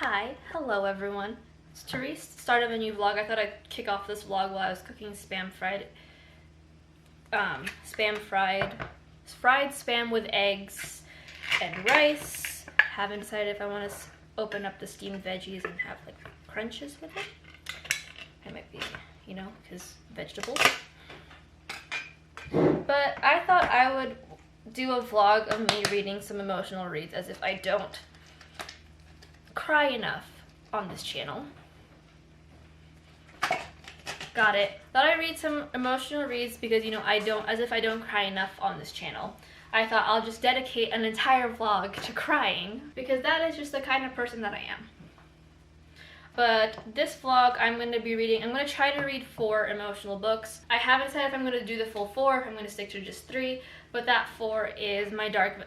Hi, hello everyone. It's Therese, start of a new vlog. I thought I'd kick off this vlog while I was cooking fried spam with eggs and rice. Haven't decided if I want to open up the steamed veggies and have like crunches with it. It might be, you know, because vegetables. But I thought I would do a vlog of me reading some emotional reads, as if I don't cry enough on this channel. Got it. Thought I'd read some emotional reads because, you know, I don't cry enough on this channel. I thought I'll just dedicate an entire vlog to crying because that is just the kind of person that I am. But this vlog I'm going to try to read 4 emotional books. I haven't decided if I'm going to do the full 4, if I'm going to stick to just 3, but that 4 is My Dark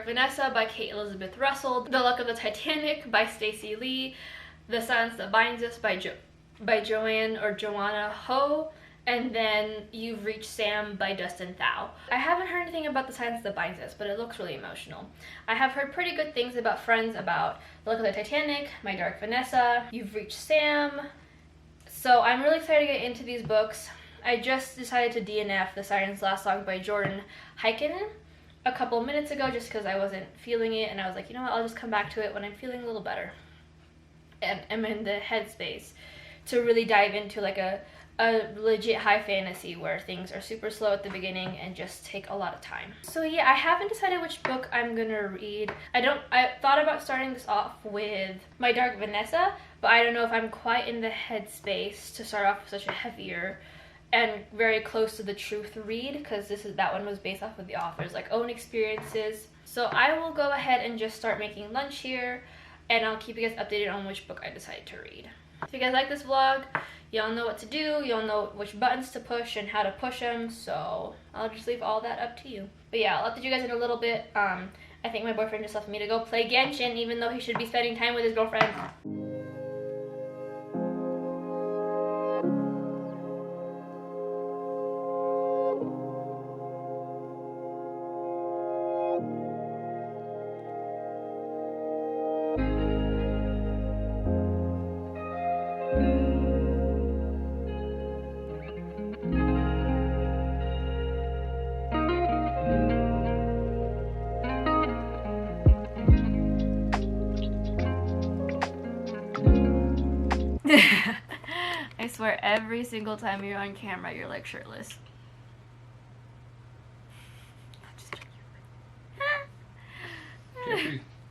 Vanessa by Kate Elizabeth Russell, The Luck of the Titanic by Stacey Lee, The Silence That Binds Us by Joanna Ho, and then You've Reached Sam by Dustin Thau. I haven't heard anything about The Silence That Binds Us, but it looks really emotional. I have heard pretty good things about friends about The Luck of the Titanic, My Dark Vanessa, You've Reached Sam, so I'm really excited to get into these books. I just decided to DNF The Siren's Last Song by Jordan Heikkinen a couple minutes ago just because I wasn't feeling it, and I was like, you know what, I'll just come back to it when I'm feeling a little better and I'm in the headspace to really dive into like a legit high fantasy where things are super slow at the beginning and just take a lot of time. So yeah, I haven't decided which book I'm gonna read. I thought about starting this off with My Dark Vanessa, but I don't know if I'm quite in the headspace to start off with such a heavier and very close to the truth read, because that one was based off of the author's like own experiences. So I will go ahead and just start making lunch here, and I'll keep you guys updated on which book I decide to read. If you guys like this vlog, y'all know what to do, y'all know which buttons to push and how to push them, so I'll just leave all that up to you. But yeah, I'll update you guys in a little bit. I think my boyfriend just left me to go play Genshin, even though he should be spending time with his girlfriend. I swear every single time you're on camera, you're like shirtless.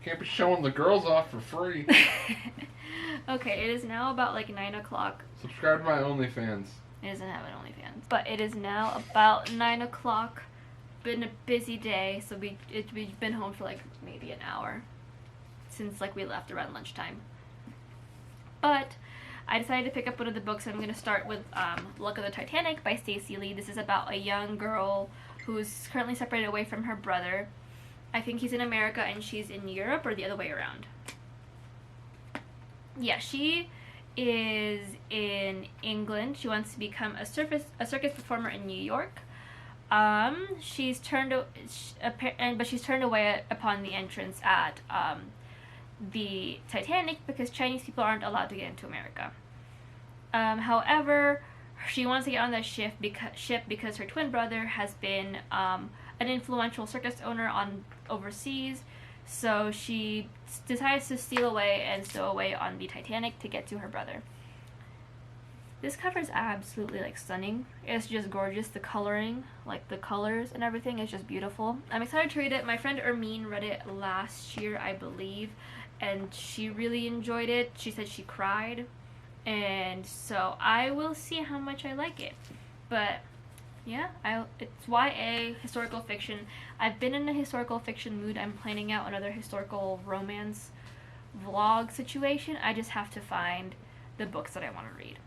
Can't be showing the girls off for free. Okay, it is now about like 9 o'clock. Subscribe to my OnlyFans. It doesn't have an OnlyFans. But it is now about 9 o'clock. Been a busy day, so we've been home for like maybe an hour since like we left around lunchtime. But I decided to pick up one of the books. I'm going to start with Luck of the Titanic by Stacey Lee. This is about a young girl who's currently separated away from her brother. I think he's in America and she's in Europe, or the other way around. Yeah, she is in England. She wants to become a circus performer in New York. She's turned away upon the entrance at the Titanic because Chinese people aren't allowed to get into America. However, she wants to get on that ship because her twin brother has been an influential circus owner overseas, so she decides to steal away and stow away on the Titanic to get to her brother. This cover is absolutely like stunning. It's just gorgeous. The coloring, like the colors and everything, is just beautiful. I'm excited to read it. My friend Ermine read it last year, I believe, and she really enjoyed it. She said she cried, and so I will see how much I like it. But yeah, it's YA, historical fiction. I've been in a historical fiction mood. I'm planning out another historical romance vlog situation. I just have to find the books that I want to read.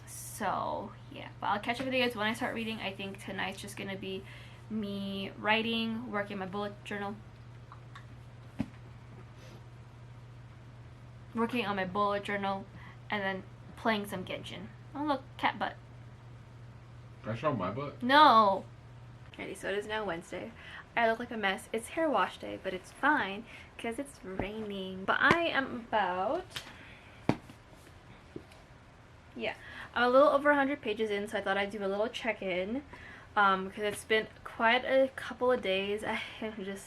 So yeah, but I'll catch up with you guys when I start reading. I think tonight's just gonna be me writing, working my bullet journal, and then playing some Genshin. Oh look, cat butt. Can I show my butt? No. Alrighty, so it is now Wednesday. I look like a mess. It's hair wash day, but it's fine because it's raining. But I am about, yeah, I'm a little over 100 pages in, so I thought I'd do a little check-in because it's been quite a couple of days. I am just,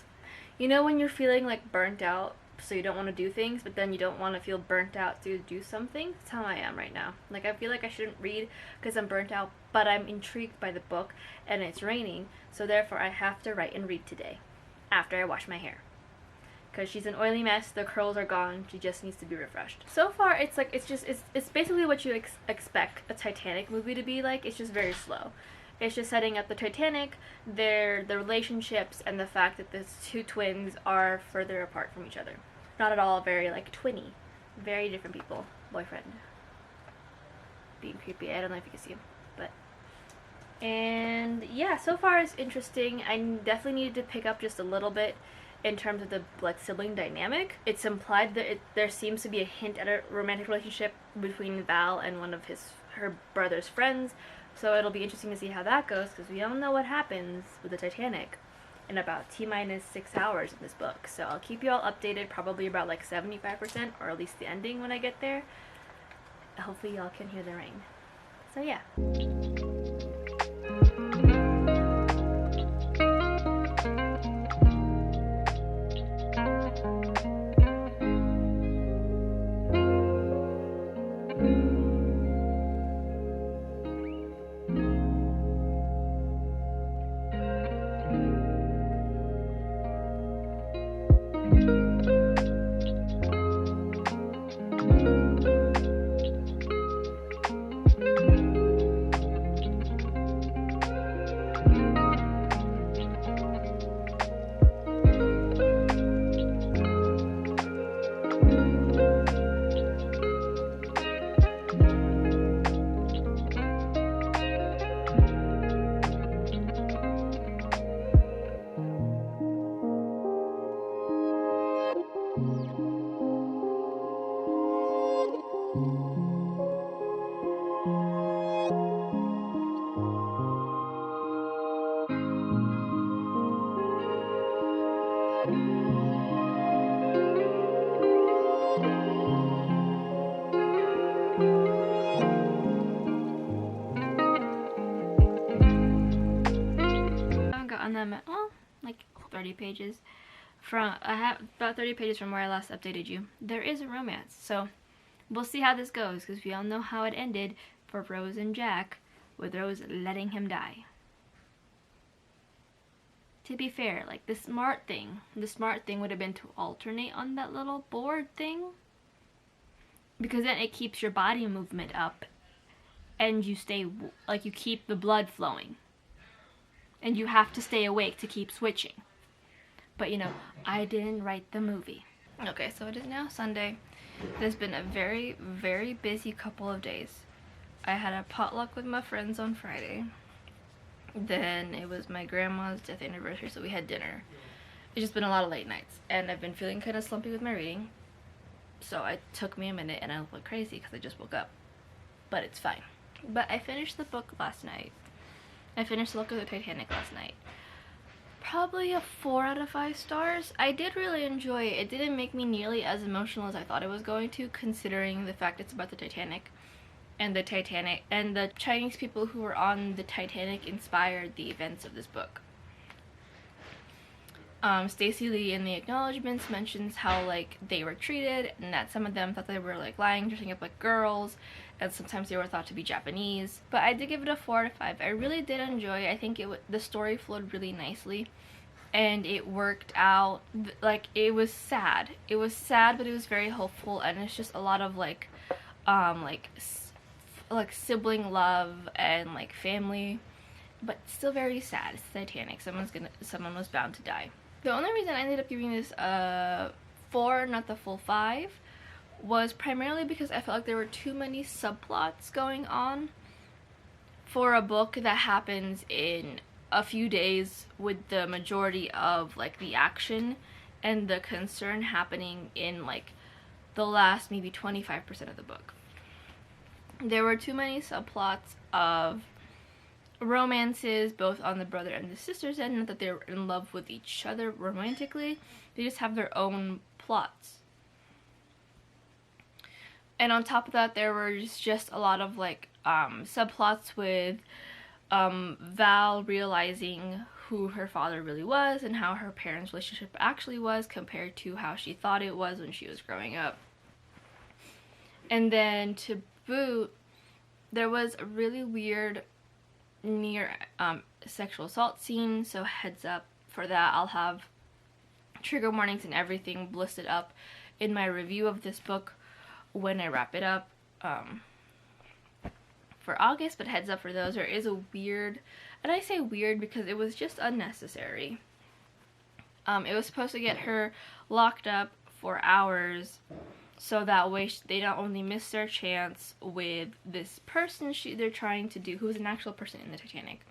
you know when you're feeling like burnt out, so you don't want to do things, but then you don't want to feel burnt out to do something? That's how I am right now. Like, I feel like I shouldn't read because I'm burnt out, but I'm intrigued by the book, and it's raining, so therefore I have to write and read today, after I wash my hair. Because she's an oily mess, the curls are gone, she just needs to be refreshed. So far, it's like, it's basically what you expect a Titanic movie to be like. It's just very slow. It's just setting up the Titanic, the relationships, and the fact that the two twins are further apart from each other. Not at all very, like, twinny. Very different people. Boyfriend. Being creepy. I don't know if you can see him. But. And, yeah, so far it's interesting. I definitely needed to pick up just a little bit in terms of the, like, sibling dynamic. It's implied that there seems to be a hint at a romantic relationship between Val and one of her brother's friends. So it'll be interesting to see how that goes, because we all know what happens with the Titanic in about T-minus 6 hours in this book. So I'll keep you all updated, probably about like 75%, or at least the ending when I get there. Hopefully y'all can hear the rain. So yeah. On them, well, like 30 pages from, I have about 30 pages from where I last updated you. There is a romance, so we'll see how this goes, because we all know how it ended for Rose and Jack, with Rose letting him die. To be fair, like, the smart thing would have been to alternate on that little board thing, because then it keeps your body movement up, and you stay, like, you keep the blood flowing. And you have to stay awake to keep switching. But, you know, I didn't write the movie. Okay, so it is now Sunday. It has been a very, very busy couple of days. I had a potluck with my friends on Friday. Then it was my grandma's death anniversary, so we had dinner. It's just been a lot of late nights. And I've been feeling kind of slumpy with my reading. So it took me a minute, and I look crazy because I just woke up. But it's fine. But I finished the book last night. I finished Look at the Titanic last night. Probably a 4 out of 5 stars. I did really enjoy it. It didn't make me nearly as emotional as I thought it was going to, considering the fact it's about the Titanic. And the Chinese people who were on the Titanic inspired the events of this book. Stacey Lee in the acknowledgements mentions how, like, they were treated, and that some of them thought they were, like, lying, dressing up like girls, and sometimes they were thought to be Japanese. But I did give it a 4 out of 5. I really did enjoy it. I think the story flowed really nicely, and it worked out. Like, it was sad. It was sad, but it was very hopeful, and it's just a lot of, like sibling love and, like, family, but still very sad. It's Titanic. Someone was bound to die. The only reason I ended up giving this a 4, not the full 5, was primarily because I felt like there were too many subplots going on for a book that happens in a few days, with the majority of, like, the action and the concern happening in, like, the last maybe 25% of the book. There were too many subplots of romances both on the brother and the sister's end, not that they're in love with each other romantically. They just have their own plots. And on top of that, there was just a lot of like subplots with Val realizing who her father really was and how her parents' relationship actually was compared to how she thought it was when she was growing up. And then to boot, there was a really weird near sexual assault scene, so heads up for that. I'll have trigger warnings and everything listed up in my review of this book when I wrap it up for August, but heads up for those. There is a weird, and I say weird because it was just unnecessary. It was supposed to get her locked up for hours so that way they not only miss their chance with this person they're trying to do, who is an actual person in the Titanic,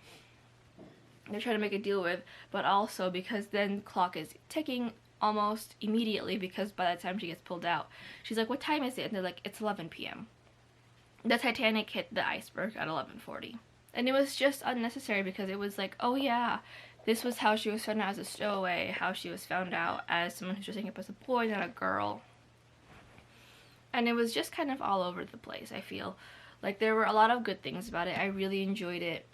they're trying to make a deal with, but also because then clock is ticking almost immediately, because by the time she gets pulled out, she's like, what time is it? And they're like, it's 11 p.m. The Titanic hit the iceberg at 11:40. And it was just unnecessary because it was like, oh yeah, this was how she was found out as a stowaway, how she was found out as someone who's dressing up as a boy, not a girl. And it was just kind of all over the place, I feel. Like, there were a lot of good things about it. I really enjoyed it.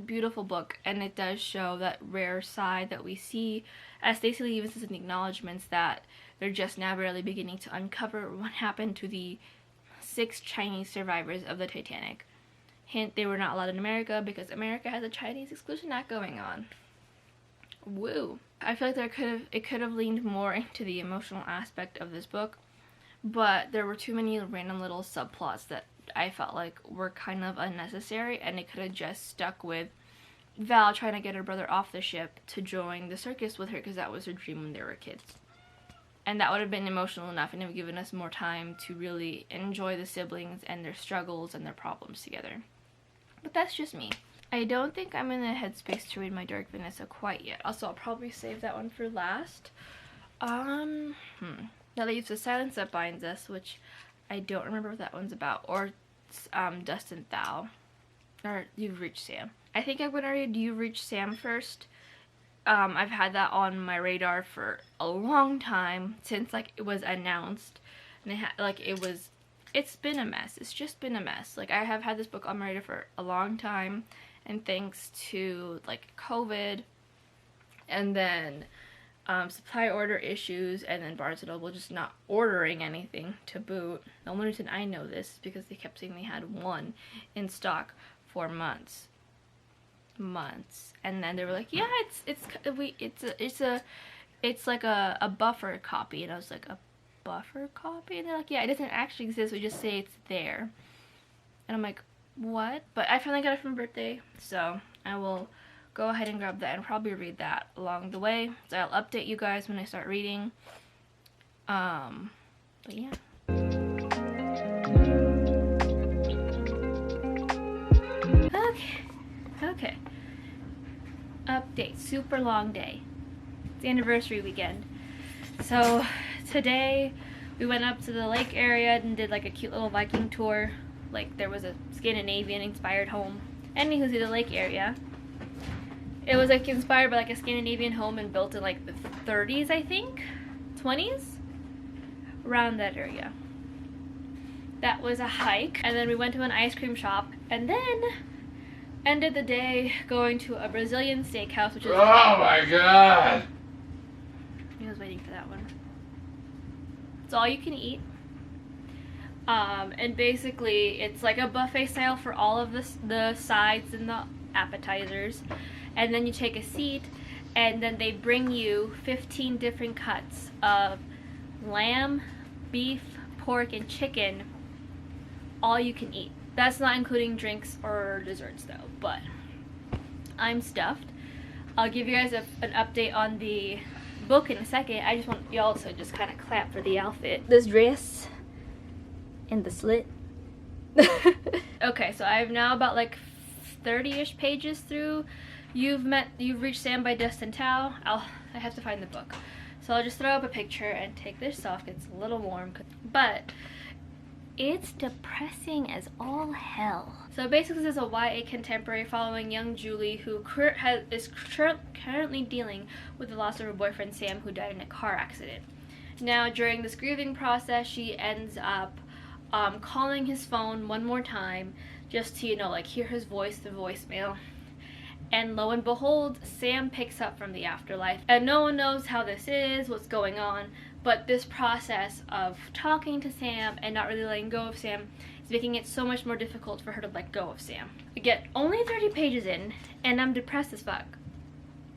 Beautiful book, and it does show that rare side that we see, as Stacey Lee even says in the acknowledgements, that they're just now barely beginning to uncover what happened to the 6 Chinese survivors of the Titanic. Hint, they were not allowed in America because America has a Chinese Exclusion Act going on. Woo. I feel like it could have leaned more into the emotional aspect of this book, but there were too many random little subplots that I felt like were kind of unnecessary, and it could have just stuck with Val trying to get her brother off the ship to join the circus with her, because that was her dream when they were kids. And that would have been emotional enough, and it would have given us more time to really enjoy the siblings and their struggles and their problems together. But that's just me. I don't think I'm in the headspace to read My Dark Vanessa quite yet. Also, I'll probably save that one for last. That leaves The Silence That Binds Us, which I don't remember what that one's about, or Dust and Thou, or You've Reached Sam. I think I'm gonna read You've Reached Sam first. I've had that on my radar for a long time, since like it was announced, and it's been a mess. It's just been a mess. Like, I have had this book on my radar for a long time, and thanks to like COVID, and then supply order issues, and then Barnes & Noble just not ordering anything to boot. The only reason I know this is because they kept saying they had one in stock for months, and then they were like, yeah, it's like a buffer copy, and I was like, a buffer copy? And they're like, yeah, it doesn't actually exist, we just say it's there. And I'm like, what? But I finally got it for my birthday, so I will go ahead and grab that and probably read that along the way. So I'll update you guys when I start reading. But yeah. Okay. Update. Super long day. It's the anniversary weekend. So today we went up to the lake area and did like a cute little Viking tour. Like, there was a Scandinavian inspired home. Anywho, to the lake area. It was like inspired by like a Scandinavian home and built in like the 30s, I think, 20s, around that area. That was a hike, and then we went to an ice cream shop, and then ended the day going to a Brazilian steakhouse, which is— oh my god! I was waiting for that one. It's all you can eat. And basically it's like a buffet style for all of the sides and the appetizers. And then you take a seat, and then they bring you 15 different cuts of lamb, beef, pork, and chicken, all you can eat. That's not including drinks or desserts though, but I'm stuffed. I'll give you guys an update on the book in a second. I just want y'all to just kind of clap for the outfit. This dress and the slit. Okay, so I've now about like 30-ish pages through You've Reached Sam by Dustin Tao. I have to find the book. So I'll just throw up a picture and take this off. It's a little warm. But It's depressing as all hell. So basically this is a YA contemporary following young Julie who is currently dealing with the loss of her boyfriend Sam, who died in a car accident. Now during this grieving process, she ends up calling his phone one more time just to, like hear his voice, the voicemail. And lo and behold, Sam picks up from the afterlife. And no one knows how this is, what's going on, but this process of talking to Sam and not really letting go of Sam is making it so much more difficult for her to let go of Sam. Again, only 30 pages in, and I'm depressed as fuck.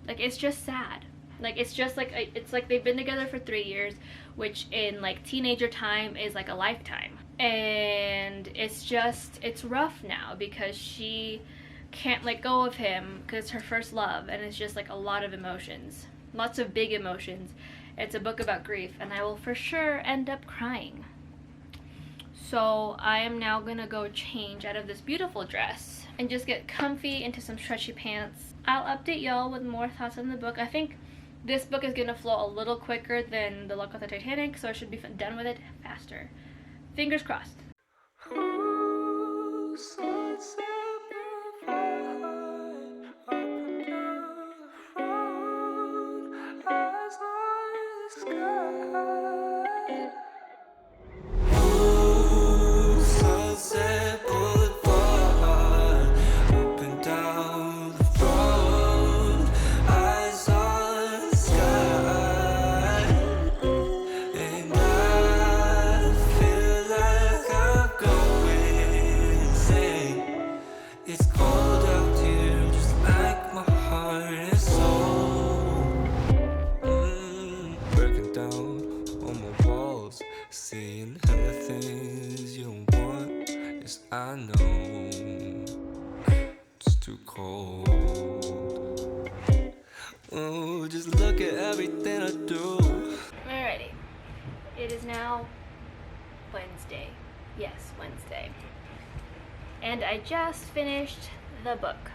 Like, it's just sad. Like, it's just like, it's like they've been together for 3 years, which in like teenager time is like a lifetime. And it's rough now because she can't let go of him because it's her first love, and it's just like a lot of emotions, lots of big emotions. It's a book about grief, and I will for sure end up crying. So I am now gonna go change out of this beautiful dress and just get comfy into some stretchy pants. I'll update y'all with more thoughts on the book. I think this book is gonna flow a little quicker than The Luck of the Titanic, so I should be done with it faster. Fingers crossed. I know it's too cold. Oh, just look at everything I do. Alrighty, it is now Wednesday. Yes, Wednesday. And I just finished the book.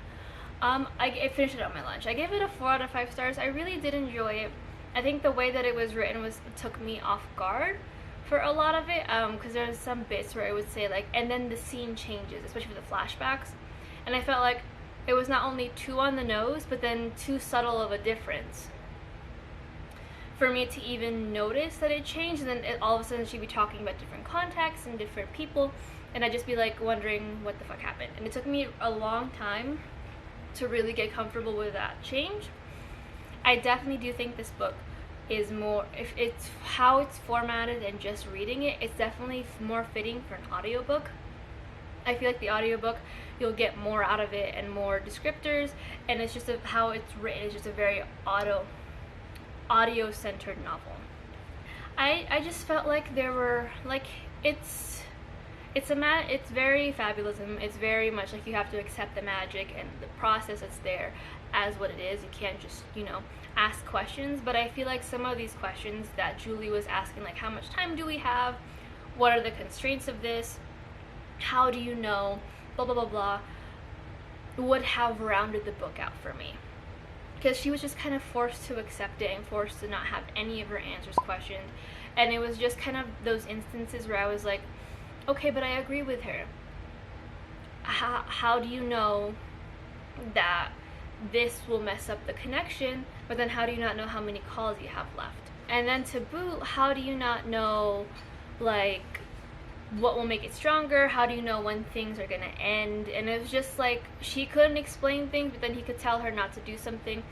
I finished it on my lunch. I gave it a 4 out of 5 stars. I really did enjoy it. I think the way that it was written took me off guard for a lot of it, because there's some bits where it would say like, and then the scene changes, especially for the flashbacks, and I felt like it was not only too on the nose, but then too subtle of a difference for me to even notice that it changed. And then all of a sudden she'd be talking about different contexts and different people, and I'd just be like wondering what the fuck happened. And it took me a long time to really get comfortable with that change. I definitely do think this book is more, if it's how it's formatted and just reading it, it's definitely more fitting for an audiobook. I feel like the audiobook, you'll get more out of it and more descriptors, and it's just how it's written is just a very audio-centered novel. I just felt like there were, like, it's very fabulism. It's very much like you have to accept the magic and the process that's there as what it is. You can't just, ask questions. But I feel like some of these questions that Julie was asking, like how much time do we have? What are the constraints of this? How do you know? Blah, blah, blah, blah. Would have rounded the book out for me. Because she was just kind of forced to accept it and forced to not have any of her answers questioned. And it was just kind of those instances where I was like, okay, but I agree with her. How do you know that this will mess up the connection, but then how do you not know how many calls you have left? And then to boot, how do you not know, like, what will make it stronger? How do you know when things are gonna end? And it was just like, she couldn't explain things, but then he could tell her not to do something.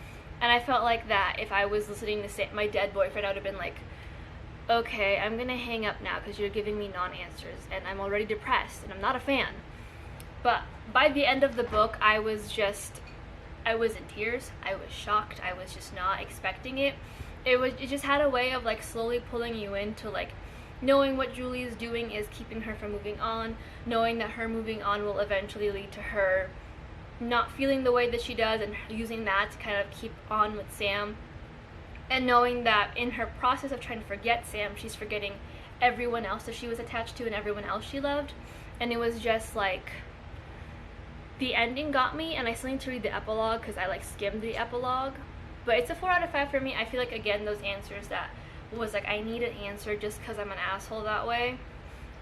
And I felt like that if I was listening to my dead boyfriend, I would have been like, okay, I'm gonna hang up now because you're giving me non-answers and I'm already depressed and I'm not a fan. But by the end of the book, I was in tears. I was shocked. I was just not expecting it. It just had a way of like slowly pulling you into like knowing what Julie is doing is keeping her from moving on, knowing that her moving on will eventually lead to her not feeling the way that she does and using that to kind of keep on with Sam, and knowing that in her process of trying to forget Sam, she's forgetting everyone else that she was attached to and everyone else she loved. And it was just like, the ending got me, and I still need to read the epilogue because I like skimmed the epilogue, but it's a 4 out of 5 for me. I feel like, again, those answers that was like I need an answer just because I'm an asshole that way,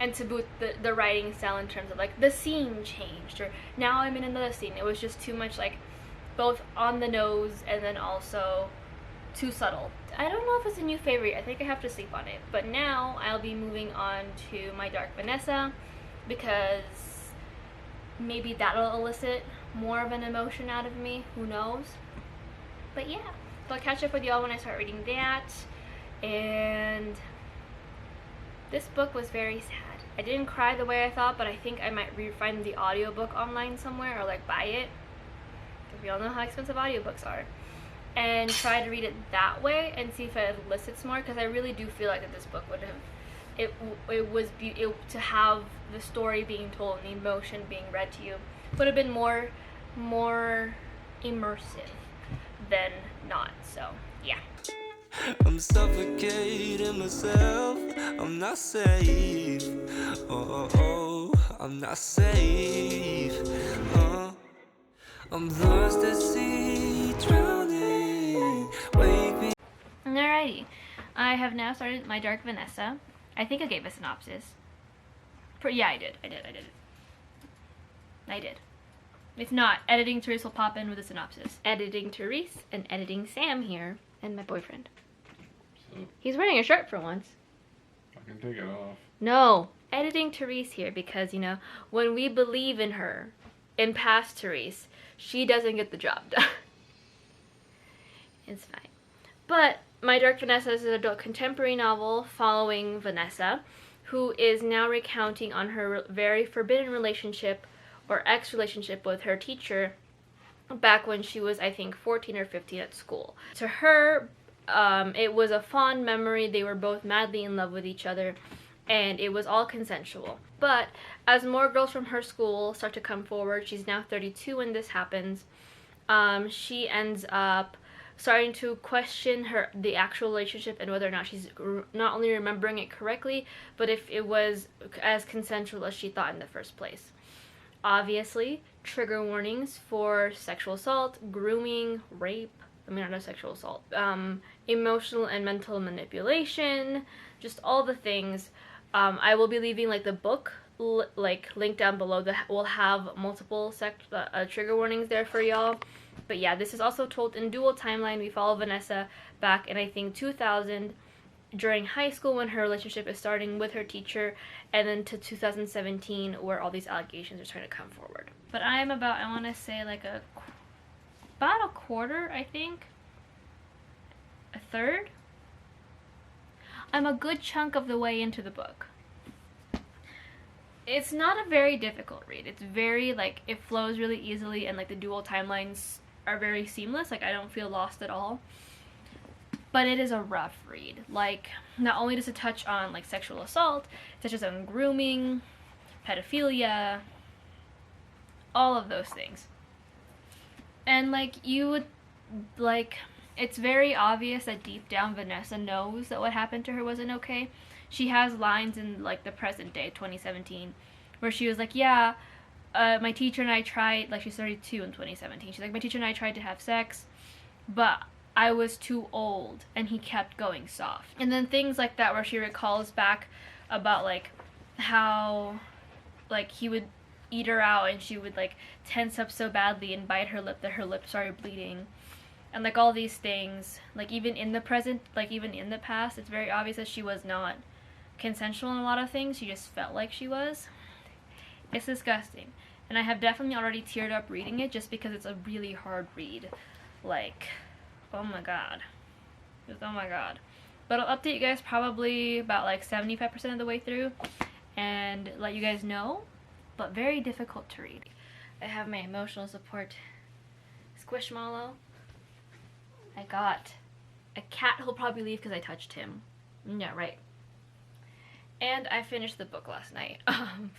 And to boot, the writing style in terms of like the scene changed, or now I'm in another scene. It was just too much, like both on the nose and then also too subtle. I don't know if it's a new favorite. I think I have to sleep on it. But now I'll be moving on to My Dark Vanessa, because maybe that'll elicit more of an emotion out of me. Who knows? But yeah, so I'll catch up with y'all when I start reading that. And this book was very sad. I didn't cry the way I thought, but I think I might find the audiobook online somewhere, or like buy it, because we all know how expensive audiobooks are, and try to read it that way and see if it elicits more, because I really do feel like that this book would have, to have the story being told and the emotion being read to you would have been more immersive than not. So yeah. I'm suffocating myself. I'm not safe. I'm not safe. I'm lost at sea, drowning. Wake me. Alrighty, I have now started My Dark Vanessa. I think I gave a synopsis. Yeah, I did. If not, editing Therese will pop in with a synopsis. Editing Therese and editing Sam here, and my boyfriend. So, He's wearing a shirt for once. I can take it off. No, editing Therese here because, you know, when we believe in her, in past Therese, she doesn't get the job done. It's fine. But My Dark Vanessa is an adult contemporary novel following Vanessa, who is now recounting on her very forbidden relationship or ex-relationship with her teacher back when she was, I think, 14 or 15 at school. To her, it was a fond memory. They were both madly in love with each other, and it was all consensual. But as more girls from her school start to come forward, she's now 32 when this happens, she ends up starting to question the actual relationship and whether or not she's not only remembering it correctly, but if it was as consensual as she thought in the first place. Obviously, trigger warnings for sexual assault, grooming, rape, not sexual assault, emotional and mental manipulation, just all the things. I will be leaving like the book link down below that will have multiple trigger warnings there for y'all. But yeah, this is also told in dual timeline. We follow Vanessa back in, I think, 2000 during high school when her relationship is starting with her teacher, and then to 2017 where all these allegations are starting to come forward. But I'm about, I want to say like about a quarter, I think, a third. I'm a good chunk of the way into the book. It's not a very difficult read. It's very, like, it flows really easily, and like the dual timelines are very seamless. Like, I don't feel lost at all. But it is a rough read. Like, not only does it touch on like sexual assault, it touches on grooming, pedophilia, all of those things. And like, you would, like, it's very obvious that deep down Vanessa knows that what happened to her wasn't okay. She has lines in like the present day, 2017, where she was like, yeah, my teacher and I tried, like, she's 32 in 2017. She's like, my teacher and I tried to have sex, but I was too old and he kept going soft. And then things like that where she recalls back about like how like he would eat her out and she would like tense up so badly and bite her lip that her lip started bleeding. And like all these things, like even in the present, like even in the past, it's very obvious that she was not consensual in a lot of things. She just felt like she was. It's disgusting. And I have definitely already teared up reading it just because it's a really hard read. Like, oh my god. Just oh my god. But I'll update you guys probably about like 75% of the way through and let you guys know. But very difficult to read. I have my emotional support Squishmallow. I got a cat who'll probably leave because I touched him. Yeah, right. And I finished the book last night.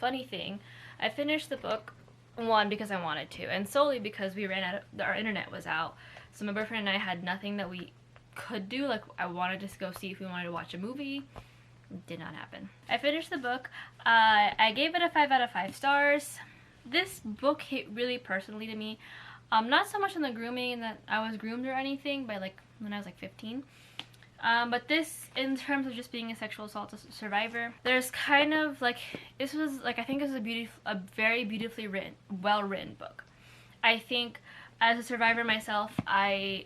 Funny thing, I finished the book, one, because I wanted to, and solely because we ran out of, our internet was out. So my boyfriend and I had nothing that we could do. Like, I wanted to go see if we wanted to watch a movie. It did not happen. I finished the book. I gave it a 5 out of 5 stars. This book hit really personally to me. Not so much on the grooming, that I was groomed or anything by like when I was like 15. But this, in terms of just being a sexual assault survivor, there's kind of like, this was like, I think it was a very beautifully written, well-written book. I think as a survivor myself, I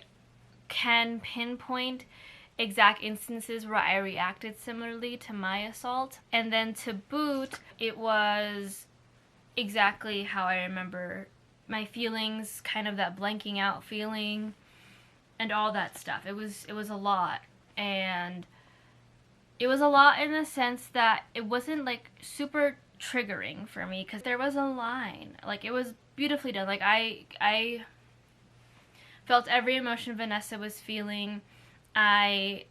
can pinpoint exact instances where I reacted similarly to my assault. And then to boot, it was exactly how I remember my feelings, kind of that blanking out feeling and all that stuff. It was a lot. And it was a lot in the sense that it wasn't like super triggering for me, because there was a line. Like, it was beautifully done. Like, I felt every emotion Vanessa was feeling. You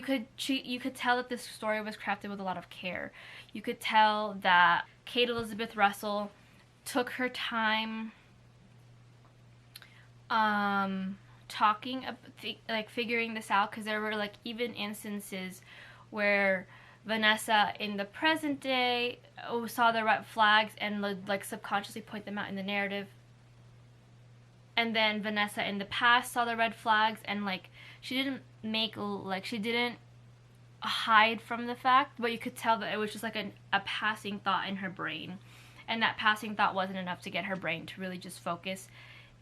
could tell that this story was crafted with a lot of care. You could tell that Kate Elizabeth Russell took her time figuring this out, because there were like even instances where Vanessa in the present day saw the red flags and like subconsciously point them out in the narrative, and then Vanessa in the past saw the red flags and like she didn't hide from the fact, but you could tell that it was just like a passing thought in her brain, and that passing thought wasn't enough to get her brain to really just focus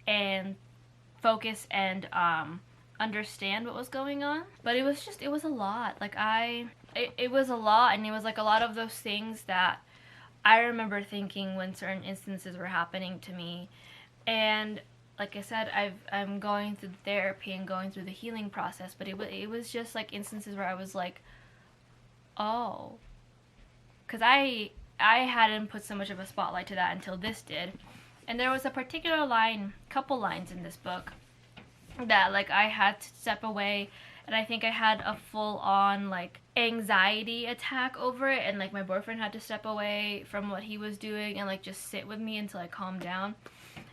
and understand what was going on. But it was a lot. Like, it was a lot, and it was like a lot of those things that I remember thinking when certain instances were happening to me. And like I said, I'm going through therapy and going through the healing process, but it was just like instances where I was like, oh, because I hadn't put so much of a spotlight to that until this did. And there was a particular couple lines in this book that like I had to step away, and I think I had a full-on like anxiety attack over it, and like my boyfriend had to step away from what he was doing and like just sit with me until I calmed down.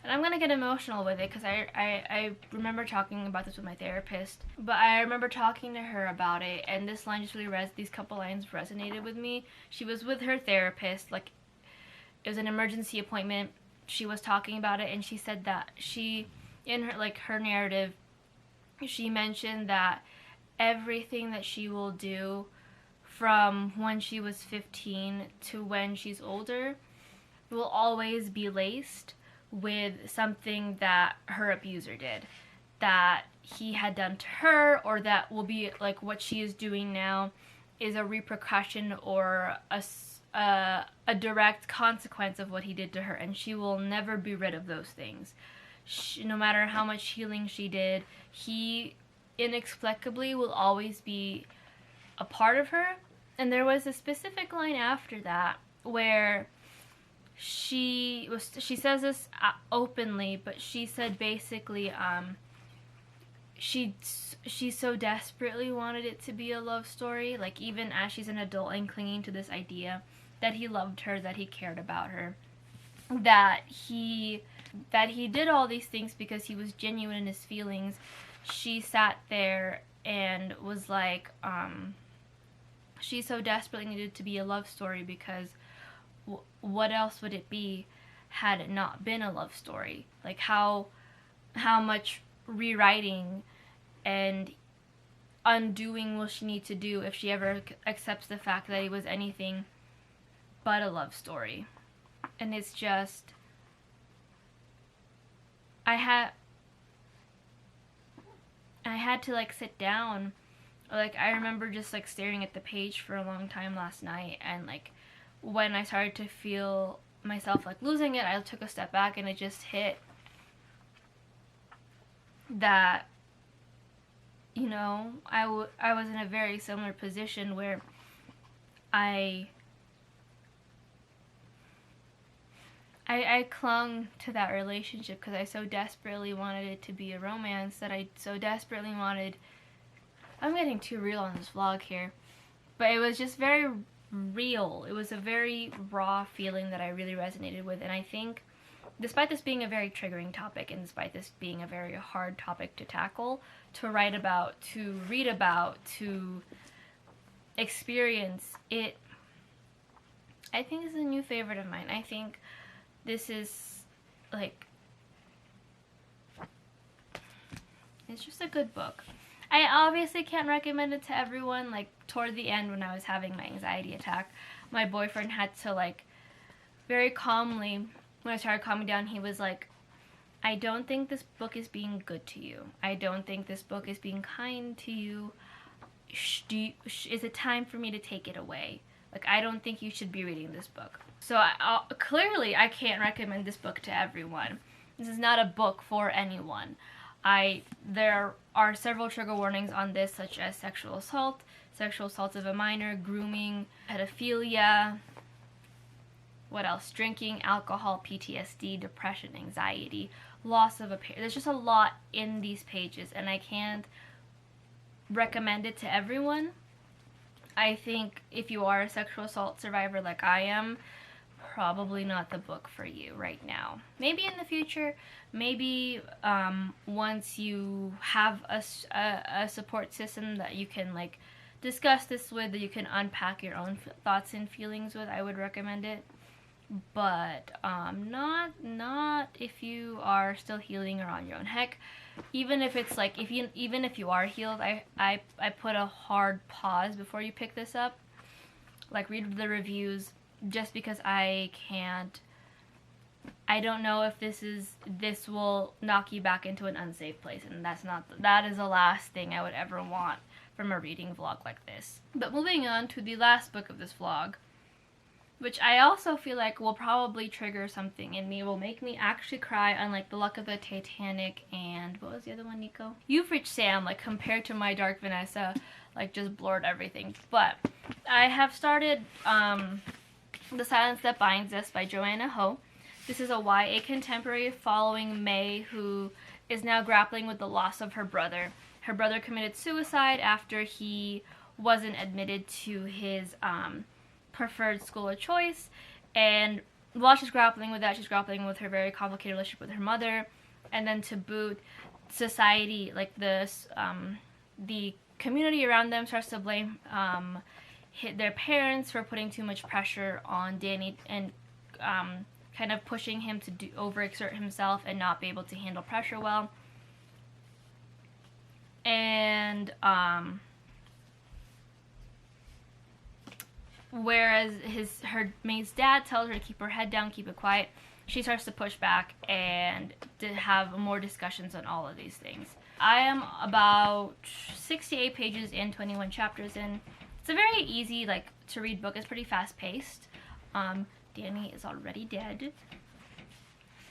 And I'm gonna get emotional with it, because I remember talking about this with my therapist, but I remember talking to her about it, and this line just really these couple lines resonated with me. She was with her therapist, like it was an emergency appointment. She was talking about it, and she said that in her narrative, she mentioned that everything that she will do from when she was 15 to when she's older will always be laced with something that her abuser did, that he had done to her, or that will be like what she is doing now is a repercussion or a direct consequence of what he did to her, and she will never be rid of those things. No matter how much healing she did, he inexplicably will always be a part of her. And there was a specific line after that where she says this openly, but she said basically she so desperately wanted it to be a love story, like even as she's an adult and clinging to this idea that he loved her, that he cared about her, that he did all these things because he was genuine in his feelings. She sat there and was like, she so desperately needed to be a love story, because what else would it be had it not been a love story? Like how much rewriting and undoing will she need to do if she ever accepts the fact that it was anything but a love story? And it's just, I had to like sit down. Like, I remember just like staring at the page for a long time last night, and like when I started to feel myself like losing it, I took a step back, and it just hit that, you know, I was in a very similar position where I clung to that relationship because I so desperately wanted it to be a romance, that I so desperately wanted... I'm getting too real on this vlog here. But it was just very real. It was a very raw feeling that I really resonated with. And I think, despite this being a very triggering topic, and despite this being a very hard topic to tackle, to write about, to read about, to experience, it, I think is a new favorite of mine. I think this is, like, it's just a good book. I obviously can't recommend it to everyone. Like, toward the end when I was having my anxiety attack, my boyfriend had to, like, very calmly, when I started calming down, he was like, I don't think this book is being good to you. I don't think this book is being kind to you. Is it time for me to take it away? Like, I don't think you should be reading this book. So clearly I can't recommend this book to everyone. This is not a book for anyone. There are several trigger warnings on this, such as sexual assault of a minor, grooming, pedophilia, what else? Drinking, alcohol, PTSD, depression, anxiety, loss of a parent. There's just a lot in these pages, and I can't recommend it to everyone. I think if you are a sexual assault survivor like I am, probably not the book for you right now. Maybe in the future, maybe once you have a support system that you can, like, discuss this with, that you can unpack your own thoughts and feelings with, I would recommend it. But not if you are still healing or on your own. Heck, even if it's like, even if you are healed, I put a hard pause before you pick this up. Like, read the reviews, just because I don't know if this will knock you back into an unsafe place, and that is the last thing I would ever want from a reading vlog like this. But moving on to the last book of this vlog, which I also feel like will probably trigger something in me, will make me actually cry, unlike The Luck of the Titanic and, what was the other one, Nico? You've Reached Sam, like, compared to My Dark Vanessa, like, just blurred everything. But I have started The Silence That Binds Us by Joanna Ho. This is a YA contemporary following May, who is now grappling with the loss of her brother. Her brother committed suicide after he wasn't admitted to his preferred school of choice, and while she's grappling with that, she's grappling with her very complicated relationship with her mother, and then to boot, society, like the community around them, starts to blame their parents for putting too much pressure on Danny, and kind of pushing him to overexert himself and not be able to handle pressure well. And whereas her mate's dad tells her to keep her head down, keep it quiet, she starts to push back and to have more discussions on all of these things. I am about 68 pages in, 21 chapters in. It's a very easy, like, to read book. It's pretty fast paced. Danny is already dead.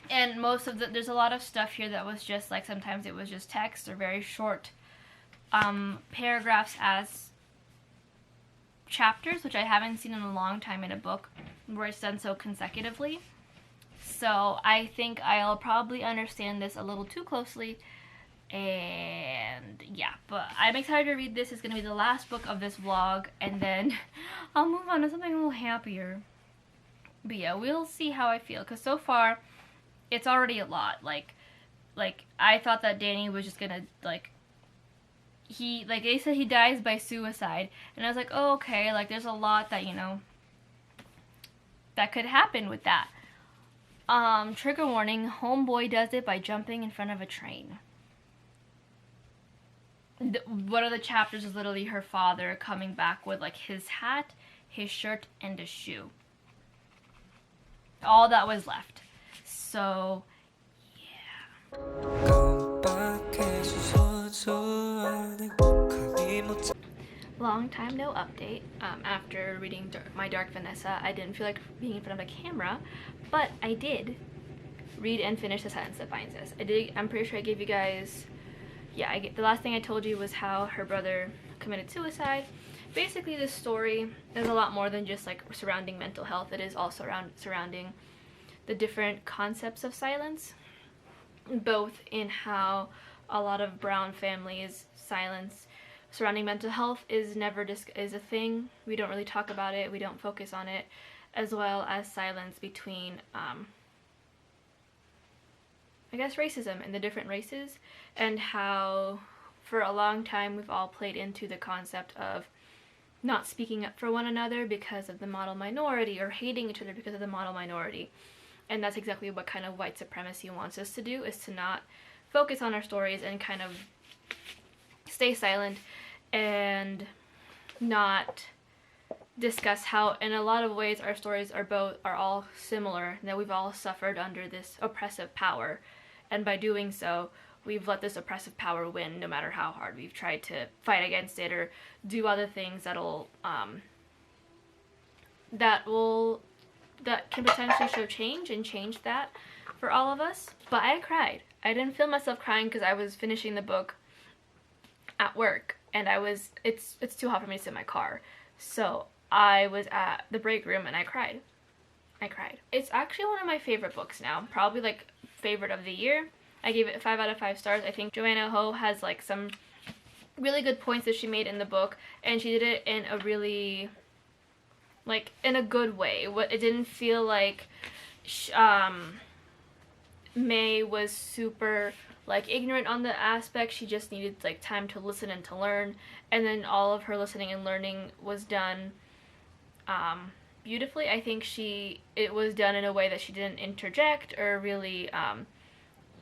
And there's a lot of stuff here that was just, like, sometimes it was just text or very short paragraphs as chapters, which I haven't seen in a long time in a book where it's done so consecutively. So I think I'll probably understand this a little too closely, and yeah, but I'm excited to read this. It's going to be the last book of this vlog, and then I'll move on to something a little happier. But yeah, we'll see how I feel, because so far it's already a lot. Like I thought that Danny was just gonna, like, they said he dies by suicide, and I was like, oh, okay, like, there's a lot that, you know, that could happen with that. Trigger warning, homeboy does it by jumping in front of a train. One of the chapters is literally her father coming back with, like, his hat, his shirt, and a shoe. All that was left. So, yeah. Long time no update. After reading My Dark Vanessa, I didn't feel like being in front of a camera, but I did read and finish The Silence That Binds Us. I'm pretty sure I gave you guys, the last thing I told you was how her brother committed suicide. Basically, this story is a lot more than just, like, surrounding mental health. It is also surrounding the different concepts of silence, both in how a lot of brown families, silence surrounding mental health is a thing. We don't really talk about it. We don't focus on it, as well as silence between, I guess, racism and the different races, and how for a long time we've all played into the concept of not speaking up for one another because of the model minority, or hating each other because of the model minority. And that's exactly what kind of white supremacy wants us to do, is to not focus on our stories and kind of stay silent and not discuss how in a lot of ways our stories are all similar, that we've all suffered under this oppressive power, and by doing so we've let this oppressive power win no matter how hard we've tried to fight against it or do other things that can potentially show change and change that for all of us. But I cried. I didn't feel myself crying because I was finishing the book at work and it's too hot for me to sit in my car, so I was at the break room and I cried. It's actually one of my favorite books now, probably like favorite of the year. I gave it 5 out of 5 stars. I think Joanna Ho has like some really good points that she made in the book, and she did it in a really, like, in a good way. It didn't feel like May was super like ignorant on the aspect. She just needed like time to listen and to learn, and then all of her listening and learning was done beautifully. I think it was done in a way that she didn't interject or really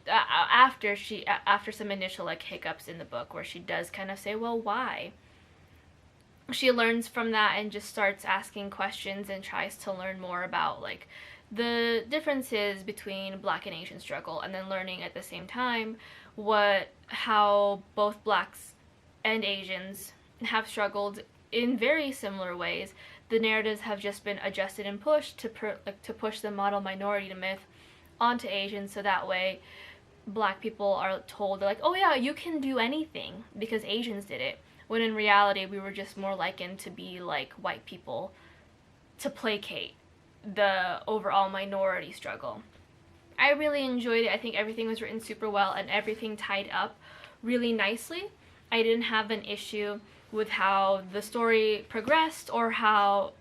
after some initial like hiccups in the book where she does kind of say, well, why? She learns from that and just starts asking questions and tries to learn more about like the differences between Black and Asian struggle, and then learning at the same time how both Blacks and Asians have struggled in very similar ways. The narratives have just been adjusted and pushed to push the model minority myth onto Asians, so that way Black people are told, they're like, oh yeah, you can do anything because Asians did it, when in reality we were just more likened to be like white people to placate the overall minority struggle. I really enjoyed it. I think everything was written super well and everything tied up really nicely. I didn't have an issue with how the story progressed or how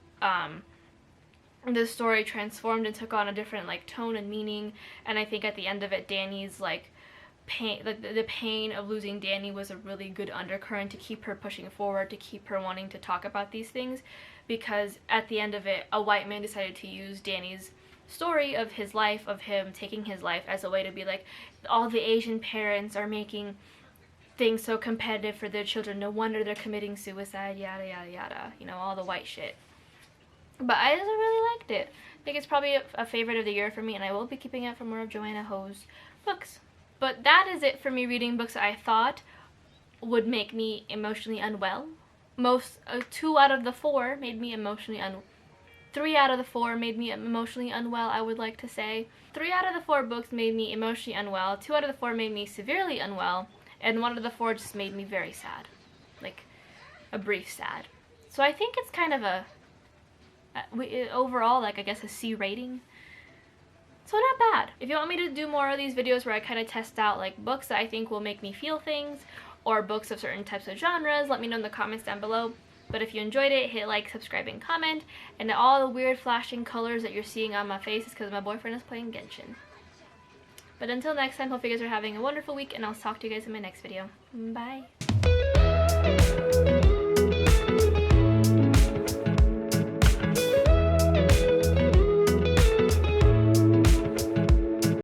the story transformed and took on a different like tone and meaning. And I think at the end of it, Danny's like pain, the pain of losing Danny was a really good undercurrent to keep her pushing forward, to keep her wanting to talk about these things, because at the end of it, a white man decided to use Danny's story of his life, of him taking his life, as a way to be like, all the Asian parents are making things so competitive for their children, no wonder they're committing suicide, yada yada yada, you know, all the white shit. But I just really liked it. I think it's probably a favorite of the year for me, and I will be keeping it for more of Joanna Ho's books. But that is it for me reading books that I thought would make me emotionally unwell. 2 out of the 4 made me emotionally 3 out of the 4 made me emotionally unwell, I would like to say. 3 out of the 4 books made me emotionally unwell, 2 out of the 4 made me severely unwell, and 1 of the 4 just made me very sad. Like, a brief sad. So I think it's kind of overall, like, I guess a C rating. So not bad. If you want me to do more of these videos where I kind of test out, like, books that I think will make me feel things, or books of certain types of genres, let me know in the comments down below. But if you enjoyed it, hit like, subscribe, and comment. And all the weird flashing colors that you're seeing on my face is because my boyfriend is playing Genshin. But until next time, hope you guys are having a wonderful week, and I'll talk to you guys in my next video. Bye!